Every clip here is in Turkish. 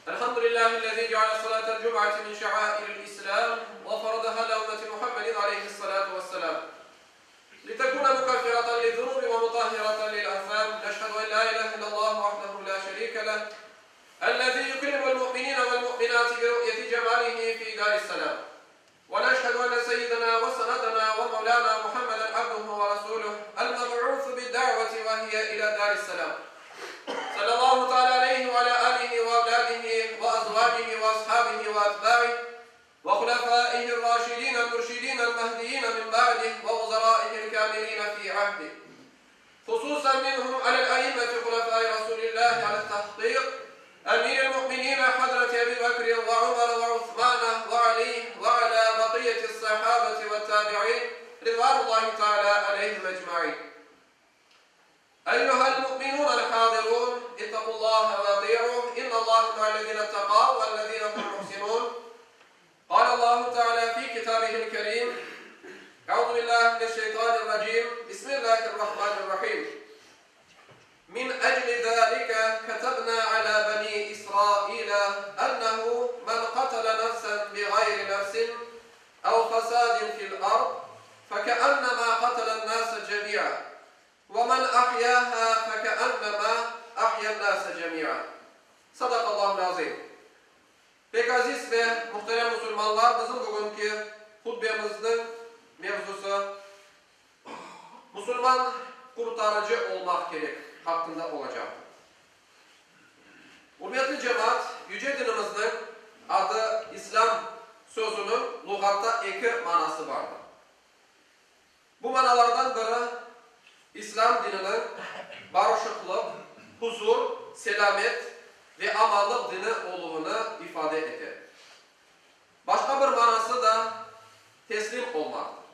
الحمد لله الذي جعل صلاة الجمعة من شعائر الإسلام وفرضها لأمة محمد عليه الصلاة والسلام لتكون مكفرة للذنوب ومطهرة للآثام. نشهد أن لا إله إلا الله وحده لا شريك له الذي يكرم المؤمنين والمؤمنات برؤية جماله في دار السلام. ونشهد أن سيدنا وسندنا ومولانا محمدا عبده ورسوله المبعوث بالدعوة وهي إلى دار السلام. صلى الله تعالى عليه وعلى آله وأولاده وأزواجه وأصحابه وأتباعه وخلفائه الراشدين المرشدين المهديين من بعده ووزرائه الكاملين في عهده، خصوصا منهم على الأئمة خلفاء رسول الله على التحقيق أمير المؤمنين حضرة أبي بكر وعمر وعثمان وعلي وعلى بقية الصحابة والتابعين رضوان الله تعالى عليهم أجمعين. أيها المؤمنون الحاضرون، اتقوا الله واطيعوه، إن الله مع الذين اتقوا والذين هم محسنون. قال الله تعالى في كتابه الكريم: أعوذ بالله من الشيطان الرجيم، بسم الله الرحمن الرحيم. من أجل ذلك كتبنا على بني إسرائيل أنه من قتل نفسا بغير نفس أو فساد في الأرض فكأنما قتل الناس جميعا ومن أحياها فكأنما أحيا الناس جميعا. Sadakallahu azim. Pek aziz ve muhterem Müslümanlar, bizim bugünkü hutbemizin mevzusu Müslüman kurtarıcı olmak gerek hakkında olacaktır. Hürmetli cemaat, yüce dinimizin adı İslam sözünün lügatta iki manası vardır. Bu manalardan biri İslam dininin barışıklık, huzur, selamet ve amanlık dini olduğunu ifade eder. Başka bir manası da teslim olmaktır.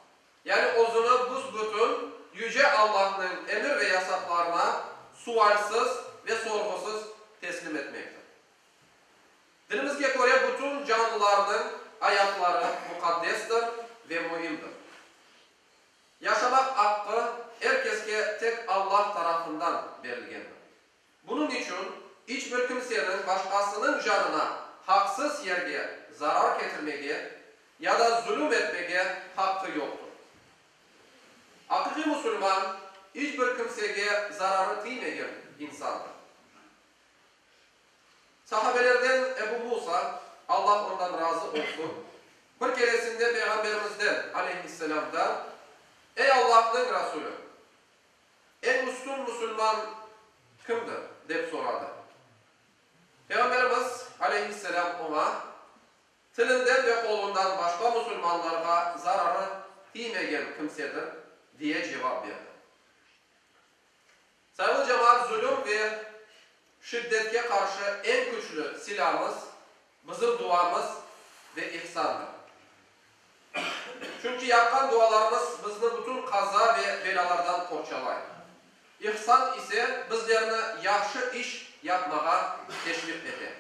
Yani özünü büsbütün yüce Allah'ın emir ve yasaklarına sualsiz ve sorgusuz teslim etmektir. Dinimizge göre bütün canlıların hayatları mukaddestir ve mühimdir. Yaşamak hakkı herkese tek Allah tarafından verilgendir. Bunun için hiçbir kimsenin başkasının canına haksız yerge zarar getirmeye ya da zulüm etmeye hakkı yoktur. Hakiki Müslüman hiçbir kimseye zararı değmeyen insandır. Sahabelerden Ebu Musa, Allah ondan razı olsun, bir keresinde Peygamberimizden aleyhisselam'dan: "Ey Allah'ın Resulü, en üstün Müslüman kimdir?" deyip sorardı. Peygamberimiz aleyhisselam ona tilinden ve kolundan başka Müslümanlara zararı değmeyen kimsedir diye cevap verdi. Sayılı cemaat, zulüm ve şiddetke karşı en güçlü silahımız bizim duamız ve ihsandır. Çünkü yapkan dualarımız bizni bütün kaza ve belalardan kurtarır. İhsan ise bizlerini yaxşı iş yapmağa teşvik eder.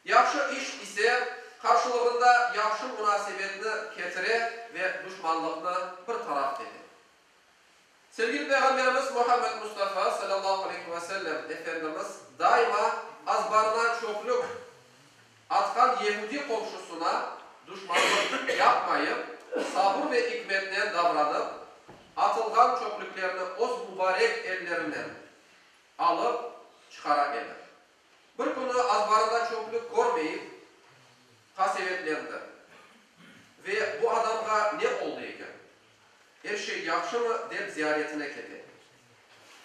Yaxşı iş ise karşılığında yaxşı münasebetini getirir ve düşmanlıkını bir taraf eder. Sevgili Peygamberimiz Muhammed Mustafa sallallahu aleyhi ve sellem Efendimiz daima azbarına çokluk atkan Yehudi komşusuna düşmanlık yapmayıp sabır ve hikmetle davranıp atılgan çöplüklerini o mübarek ellerinden alıp çıkara gelir. Bir günü azbarında çöplük görmeyip kasevetlendi ve bu adamga ne oldu ekan? Her şey yaxşı mı deyip ziyaretine gitti.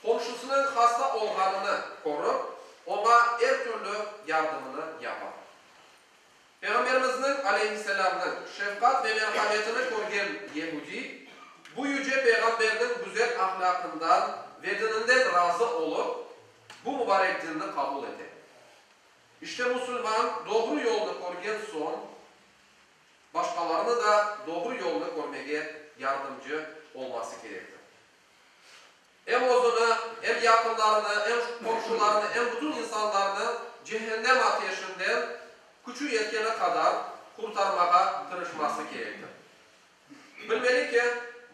Komşusunun hasta olganını korup ona her türlü yardımını yapar. Peygamberimizin aleyhisselam'ın şefkat ve merhametini görgen Yehudi bu yüce peygamberin güzel ahlakından ve dininden razı olup bu mübarek dinini kabul eder. İşte Müslüman doğru yolunu görgen son başkalarını da doğru yolunu görmeye yardımcı olması gerektir. Hem özünü, hem yakınlarını, hem komşularını, hem bütün insanlarını cehennem ateşinden gücü yetkene kadar kurtarmaya tırışması gerektir. Bilmeli ki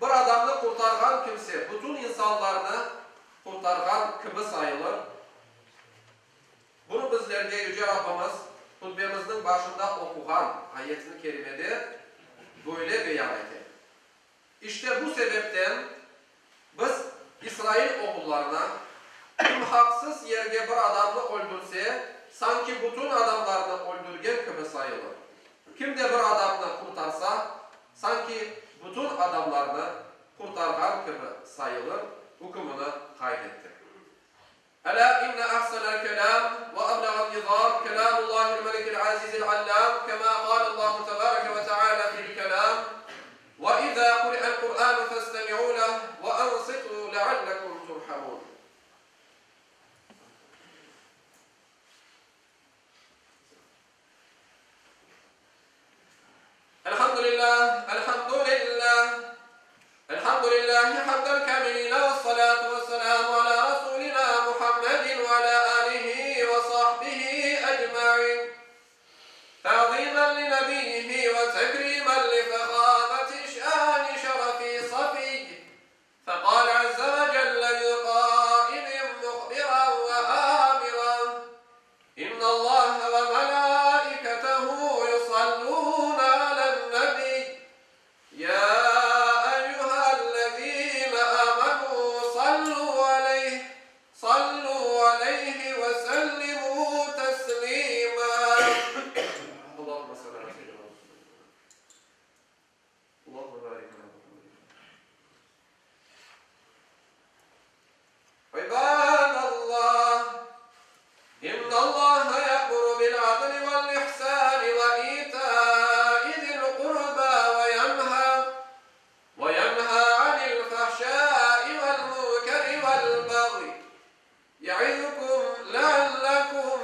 bir adamı kurtargan kimse bütün insanlarını kurtargan gibi sayılır başında okuğan ayetini kerimede böyle beyan etti. İşte bu sebepten biz İsrail oğullarına kim haksız yerge bir adamını öldürse sanki bütün adamlarını öldürgen gibi sayılır. Kim de bir adamını kurtarsa sanki bütün adamlarını kurtargan gibi sayılır. Hükümünü kaydetti. Ela inne ahsenel kelam ve ablagan nizam kelamullahil melikil azizil allam kema kâlallahu tebâreke ve teâlâ fil kelam ve izâ kuri'el Kur'an festemi'û leh ve ansitû leallekum turhamûn. Elhamdülillah, elhamdülillah, elhamdülillahi hamdel kamilina ve salatu ve selamu ala Resulina Muhammedin ve ala alihi ve sahbihi ecma'in. Ta'zimen li nebiyhi ve tekrimen li fekhameti şâni şerefi safiyy. Fekal azze ve celle liqâilin muhbiran ve âmiran. İnnallâhe ve melâiketehu yusallûne alen nebi. Ya eyyühellezîne âmenû sallu aleyhi ve sellimû teslîmâ. Allahümme salli ala seyyidina Resulullah. Allahümme barik ala Muhammed. İbâdallah. İnnallâhe ya'muru bil adli vel ihsâni ve itâ'i zil qurbâ ve yenhâ anil fahşâ'i vel munkeri vel bagyi. Ya'izukum leallekum